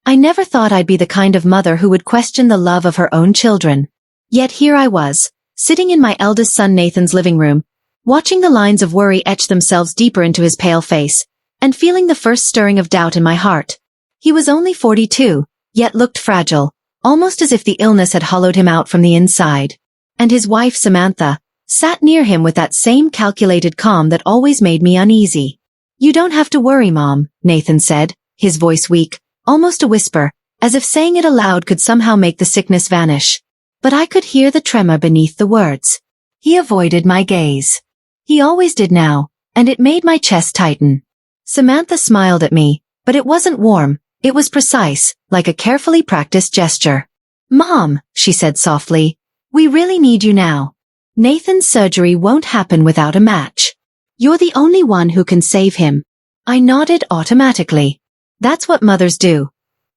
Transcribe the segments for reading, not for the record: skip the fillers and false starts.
I never thought I'd be the kind of mother who would question the love of her own children. Yet here I was, sitting in my eldest son Nathan's living room, watching the lines of worry etch themselves deeper into his pale face, and feeling the first stirring of doubt in my heart. He was only 42, yet looked fragile, almost as if the illness had hollowed him out from the inside. And his wife Samantha sat near him with that same calculated calm that always made me uneasy. "You don't have to worry, Mom," Nathan said, his voice weak, almost a whisper, as if saying it aloud could somehow make the sickness vanish. But I could hear the tremor beneath the words. He avoided my gaze. He always did now, and it made my chest tighten. Samantha smiled at me, but it wasn't warm, it was precise, like a carefully practiced gesture. "Mom," she said softly, "we really need you now. Nathan's surgery won't happen without a match. You're the only one who can save him." I nodded automatically. That's what mothers do.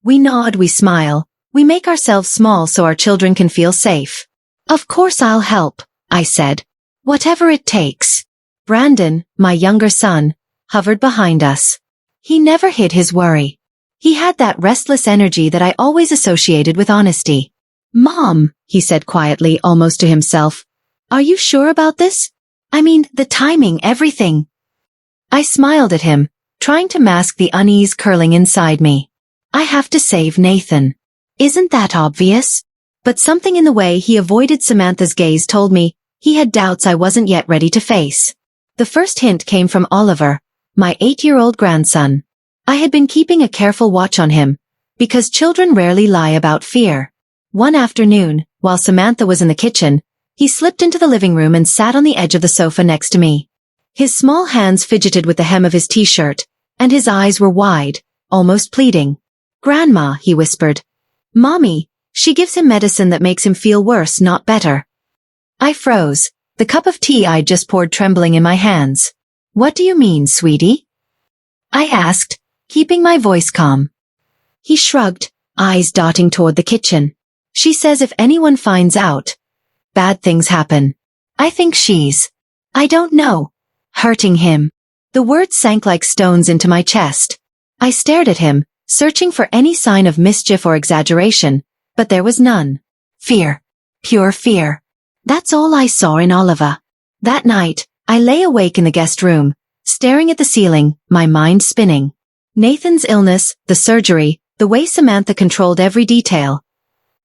We nod, we smile, we make ourselves small so our children can feel safe. "Of course I'll help," I said. "Whatever it takes." Brandon, my younger son, hovered behind us. He never hid his worry. He had that restless energy that I always associated with honesty. "Mom," he said quietly, almost to himself, "are you sure about this? I mean, the timing, everything." I smiled at him, trying to mask the unease curling inside me. I have to save Nathan. Isn't that obvious? But something in the way he avoided Samantha's gaze told me he had doubts I wasn't yet ready to face. The first hint came from Oliver, my 8-year-old grandson. I had been keeping a careful watch on him, because children rarely lie about fear. One afternoon, while Samantha was in the kitchen, he slipped into the living room and sat on the edge of the sofa next to me. His small hands fidgeted with the hem of his t-shirt, and his eyes were wide, almost pleading. "Grandma," he whispered. "Mommy, she gives him medicine that makes him feel worse, not better." I froze, the cup of tea I'd just poured trembling in my hands. "What do you mean, sweetie?" I asked, keeping my voice calm. He shrugged, eyes darting toward the kitchen. "She says if anyone finds out, bad things happen. I think I don't know, hurting him." The words sank like stones into my chest. I stared at him, searching for any sign of mischief or exaggeration, but there was none. Fear. Pure fear. That's all I saw in Oliver. That night, I lay awake in the guest room, staring at the ceiling, my mind spinning. Nathan's illness, the surgery, the way Samantha controlled every detail.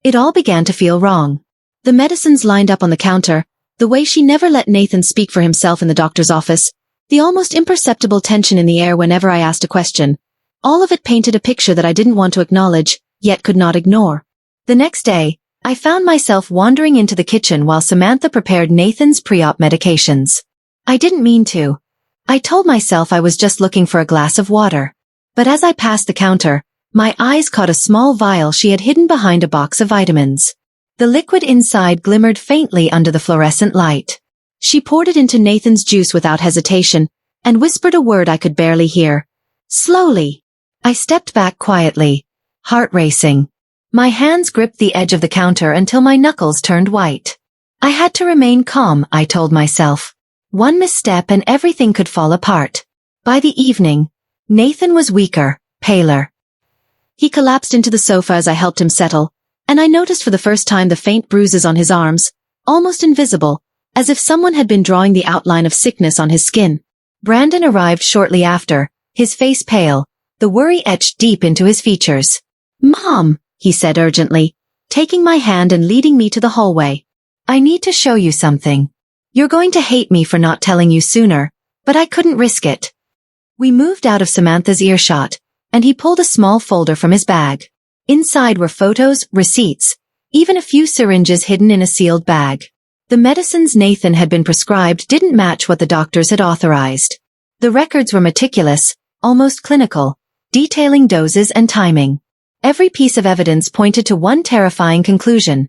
It all began to feel wrong. The medicines lined up on the counter, the way she never let Nathan speak for himself in the doctor's office, the almost imperceptible tension in the air whenever I asked a question. All of it painted a picture that I didn't want to acknowledge, yet could not ignore. The next day, I found myself wandering into the kitchen while Samantha prepared Nathan's pre-op medications. I didn't mean to. I told myself I was just looking for a glass of water. But as I passed the counter, my eyes caught a small vial she had hidden behind a box of vitamins. The liquid inside glimmered faintly under the fluorescent light. She poured it into Nathan's juice without hesitation, and whispered a word I could barely hear. Slowly. I stepped back quietly, heart racing. My hands gripped the edge of the counter until my knuckles turned white. I had to remain calm, I told myself. One misstep and everything could fall apart. By the evening, Nathan was weaker, paler. He collapsed into the sofa as I helped him settle, and I noticed for the first time the faint bruises on his arms, almost invisible, as if someone had been drawing the outline of sickness on his skin. Brandon arrived shortly after, his face pale, the worry etched deep into his features. "Mom," he said urgently, taking my hand and leading me to the hallway. "I need to show you something. You're going to hate me for not telling you sooner, but I couldn't risk it." We moved out of Samantha's earshot, and he pulled a small folder from his bag. Inside were photos, receipts, even a few syringes hidden in a sealed bag. The medicines Nathan had been prescribed didn't match what the doctors had authorized. The records were meticulous, almost clinical, detailing doses and timing. Every piece of evidence pointed to one terrifying conclusion.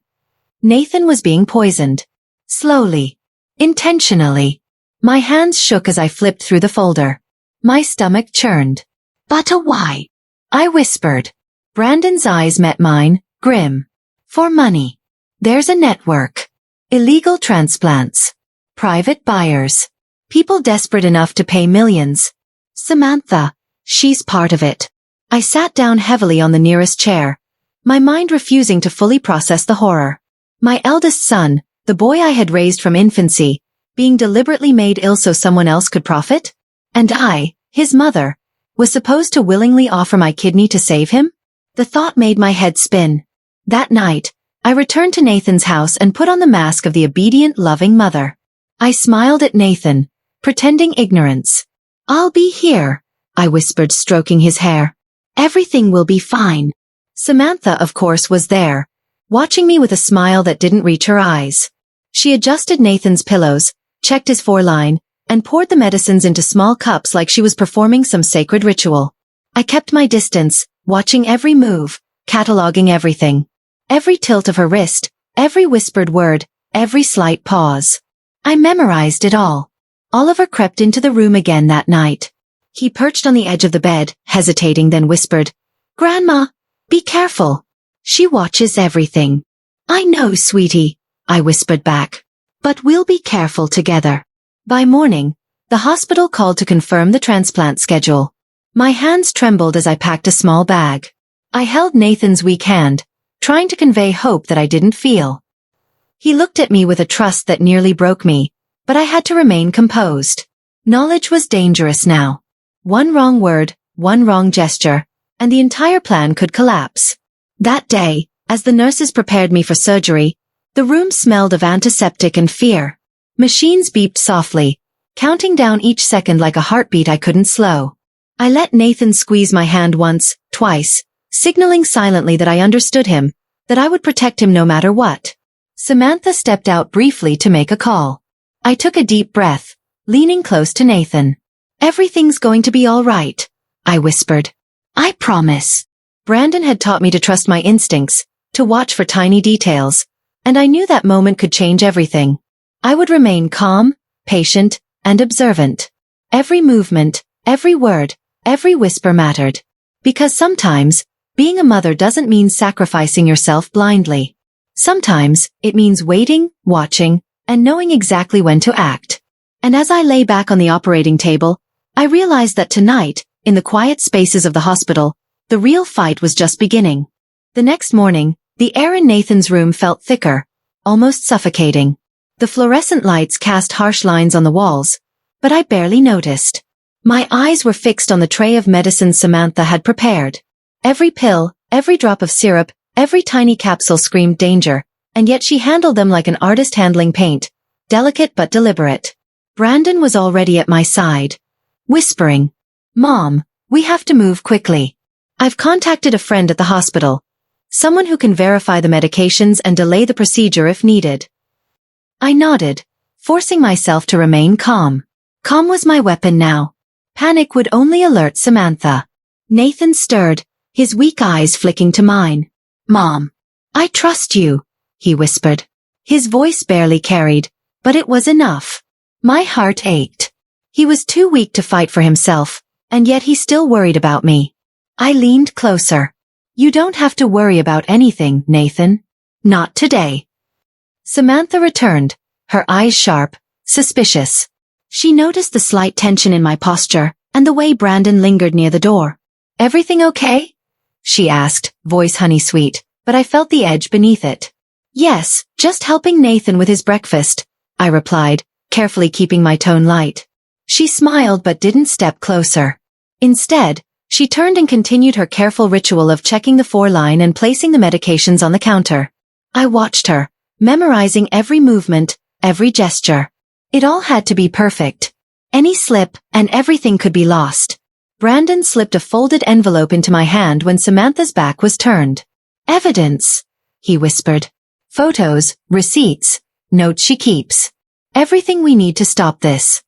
Nathan was being poisoned. Slowly. Intentionally. My hands shook as I flipped through the folder. My stomach churned. "But why?" I whispered. Brandon's eyes met mine, grim. "For money. There's a network. Illegal transplants. Private buyers. People desperate enough to pay millions. Samantha, she's part of it. I sat down heavily on the nearest chair, my mind refusing to fully process the horror. My eldest son, the boy I had raised from infancy, being deliberately made ill so someone else could profit? And I, his mother, was supposed to willingly offer my kidney to save him? The thought made my head spin. That night, I returned to Nathan's house and put on the mask of the obedient, loving mother. I smiled at Nathan, pretending ignorance. "I'll be here," I whispered, stroking his hair. "Everything will be fine." Samantha, of course, was there, watching me with a smile that didn't reach her eyes. She adjusted Nathan's pillows, checked his foreline, and poured the medicines into small cups like she was performing some sacred ritual. I kept my distance, watching every move, cataloging everything. Every tilt of her wrist, every whispered word, every slight pause. I memorized it all. Oliver crept into the room again that night. He perched on the edge of the bed, hesitating, then whispered, "Grandma, be careful. She watches everything." "I know, sweetie," I whispered back. "But we'll be careful together." By morning, the hospital called to confirm the transplant schedule. My hands trembled as I packed a small bag. I held Nathan's weak hand, trying to convey hope that I didn't feel. He looked at me with a trust that nearly broke me, but I had to remain composed. Knowledge was dangerous now. One wrong word, one wrong gesture, and the entire plan could collapse. That day, as the nurses prepared me for surgery, the room smelled of antiseptic and fear. Machines beeped softly, counting down each second like a heartbeat I couldn't slow. I let Nathan squeeze my hand once, twice, signaling silently that I understood him, that I would protect him no matter what. Samantha stepped out briefly to make a call. I took a deep breath, leaning close to Nathan. "Everything's going to be all right," I whispered. "I promise." Brandon had taught me to trust my instincts, to watch for tiny details, and I knew that moment could change everything. I would remain calm, patient, and observant. Every movement, every word, every whisper mattered. Because sometimes, being a mother doesn't mean sacrificing yourself blindly. Sometimes, it means waiting, watching, and knowing exactly when to act. And as I lay back on the operating table, I realized that tonight, in the quiet spaces of the hospital, the real fight was just beginning. The next morning, the air in Nathan's room felt thicker, almost suffocating. The fluorescent lights cast harsh lines on the walls, but I barely noticed. My eyes were fixed on the tray of medicines Samantha had prepared. Every pill, every drop of syrup, every tiny capsule screamed danger, and yet she handled them like an artist handling paint, delicate but deliberate. Brandon was already at my side, whispering, "Mom, we have to move quickly. I've contacted a friend at the hospital, someone who can verify the medications and delay the procedure if needed." I nodded, forcing myself to remain calm. Calm was my weapon now. Panic would only alert Samantha. Nathan stirred, his weak eyes flicking to mine. "Mom, I trust you," he whispered. His voice barely carried, but it was enough. My heart ached. He was too weak to fight for himself, and yet he still worried about me. I leaned closer. "You don't have to worry about anything, Nathan. Not today." Samantha returned, her eyes sharp, suspicious. She noticed the slight tension in my posture, and the way Brandon lingered near the door. "Everything okay?" she asked, voice honey-sweet, but I felt the edge beneath it. "Yes, just helping Nathan with his breakfast," I replied, carefully keeping my tone light. She smiled but didn't step closer. Instead, she turned and continued her careful ritual of checking the foreline and placing the medications on the counter. I watched her, memorizing every movement, every gesture. It all had to be perfect. Any slip, and everything could be lost. Brandon slipped a folded envelope into my hand when Samantha's back was turned. "Evidence," he whispered. "Photos, receipts, notes she keeps. Everything we need to stop this."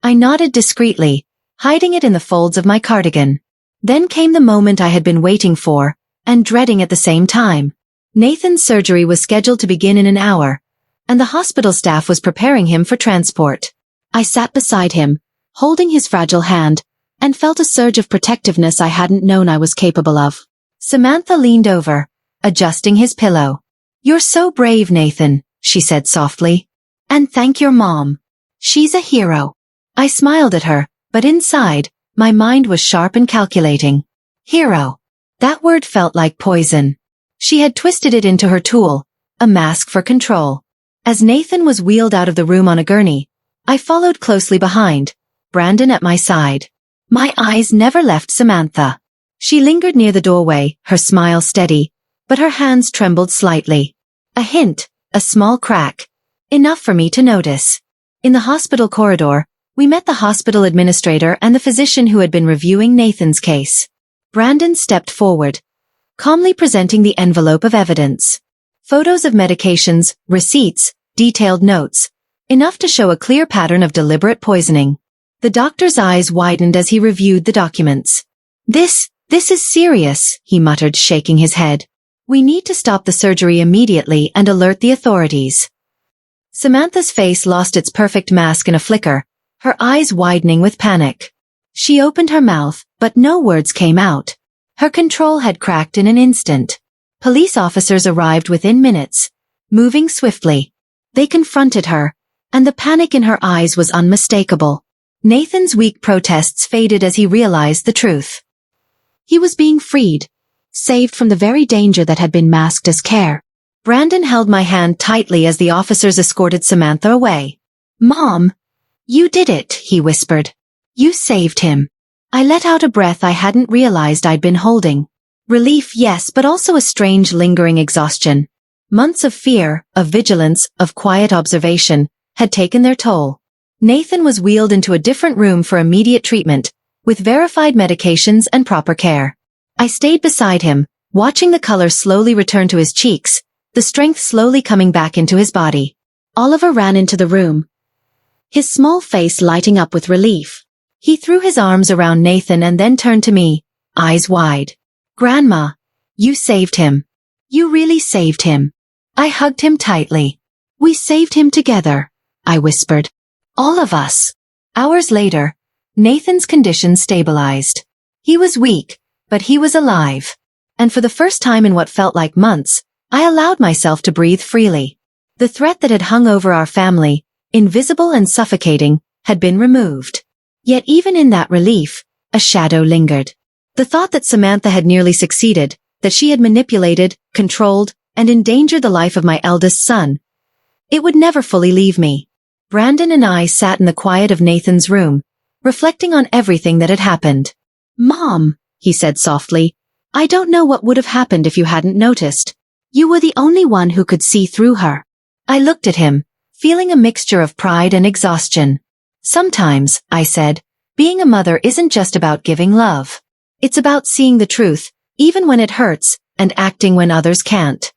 I nodded discreetly, hiding it in the folds of my cardigan. Then came the moment I had been waiting for, and dreading at the same time. Nathan's surgery was scheduled to begin in an hour, and the hospital staff was preparing him for transport. I sat beside him, holding his fragile hand, and felt a surge of protectiveness I hadn't known I was capable of. Samantha leaned over, adjusting his pillow. "You're so brave, Nathan," she said softly. "And thank your mom. She's a hero." I smiled at her, but inside, my mind was sharp and calculating. Hero. That word felt like poison. She had twisted it into her tool, a mask for control. As Nathan was wheeled out of the room on a gurney, I followed closely behind, Brandon at my side. My eyes never left Samantha. She lingered near the doorway, her smile steady, but her hands trembled slightly. A hint, a small crack. Enough for me to notice. In the hospital corridor, we met the hospital administrator and the physician who had been reviewing Nathan's case. Brandon stepped forward, calmly presenting the envelope of evidence. Photos of medications, receipts, detailed notes. Enough to show a clear pattern of deliberate poisoning. The doctor's eyes widened as he reviewed the documents. This is serious, he muttered, shaking his head. We need to stop the surgery immediately and alert the authorities. Samantha's face lost its perfect mask in a flicker, her eyes widening with panic. She opened her mouth, but no words came out. Her control had cracked in an instant. Police officers arrived within minutes, moving swiftly. They confronted her, and the panic in her eyes was unmistakable. Nathan's weak protests faded as he realized the truth. He was being freed, saved from the very danger that had been masked as care. Brandon held my hand tightly as the officers escorted Samantha away. Mom! You did it, he whispered. You saved him. I let out a breath I hadn't realized I'd been holding. Relief, yes, but also a strange lingering exhaustion. Months of fear, of vigilance, of quiet observation, had taken their toll. Nathan was wheeled into a different room for immediate treatment, with verified medications and proper care. I stayed beside him, watching the color slowly return to his cheeks, the strength slowly coming back into his body. Oliver ran into the room, his small face lighting up with relief. He threw his arms around Nathan and then turned to me, eyes wide. Grandma, you saved him. You really saved him. I hugged him tightly. We saved him together, I whispered. All of us. Hours later, Nathan's condition stabilized. He was weak, but he was alive. And for the first time in what felt like months, I allowed myself to breathe freely. The threat that had hung over our family, invisible and suffocating, had been removed. Yet even in that relief, a shadow lingered. The thought that Samantha had nearly succeeded, that she had manipulated, controlled, and endangered the life of my eldest son. It would never fully leave me. Brandon and I sat in the quiet of Nathan's room, reflecting on everything that had happened. Mom, he said softly, I don't know what would have happened if you hadn't noticed. You were the only one who could see through her. I looked at him, feeling a mixture of pride and exhaustion. Sometimes, I said, being a mother isn't just about giving love. It's about seeing the truth, even when it hurts, and acting when others can't.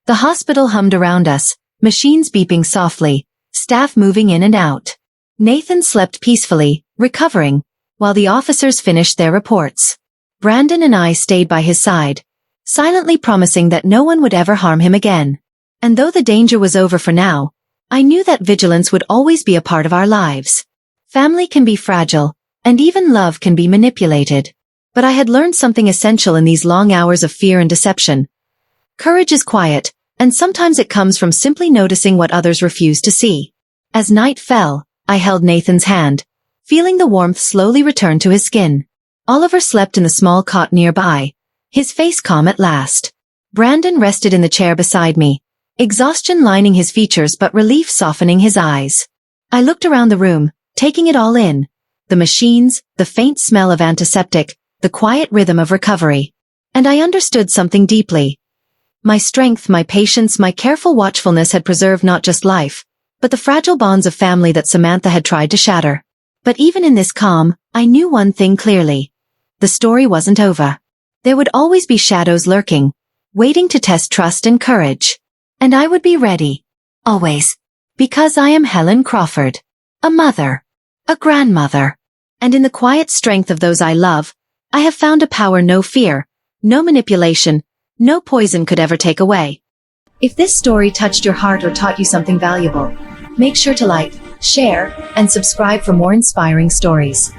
The hospital hummed around us, machines beeping softly, staff moving in and out. Nathan slept peacefully, recovering, while the officers finished their reports. Brandon and I stayed by his side, silently promising that no one would ever harm him again. And though the danger was over for now, I knew that vigilance would always be a part of our lives. Family can be fragile, and even love can be manipulated. But I had learned something essential in these long hours of fear and deception. Courage is quiet, and sometimes it comes from simply noticing what others refuse to see. As night fell, I held Nathan's hand, feeling the warmth slowly return to his skin. Oliver slept in the small cot nearby, his face calm at last. Brandon rested in the chair beside me, exhaustion lining his features but relief softening his eyes. I looked around the room, taking it all in. The machines, the faint smell of antiseptic, the quiet rhythm of recovery. And I understood something deeply. My strength, my patience, my careful watchfulness had preserved not just life, but the fragile bonds of family that Samantha had tried to shatter. But even in this calm, I knew one thing clearly. The story wasn't over. There would always be shadows lurking, waiting to test trust and courage. And I would be ready. Always. Because I am Helen Crawford. A mother. A grandmother. And in the quiet strength of those I love, I have found a power no fear, no manipulation, no poison could ever take away. If this story touched your heart or taught you something valuable, make sure to like, share, and subscribe for more inspiring stories.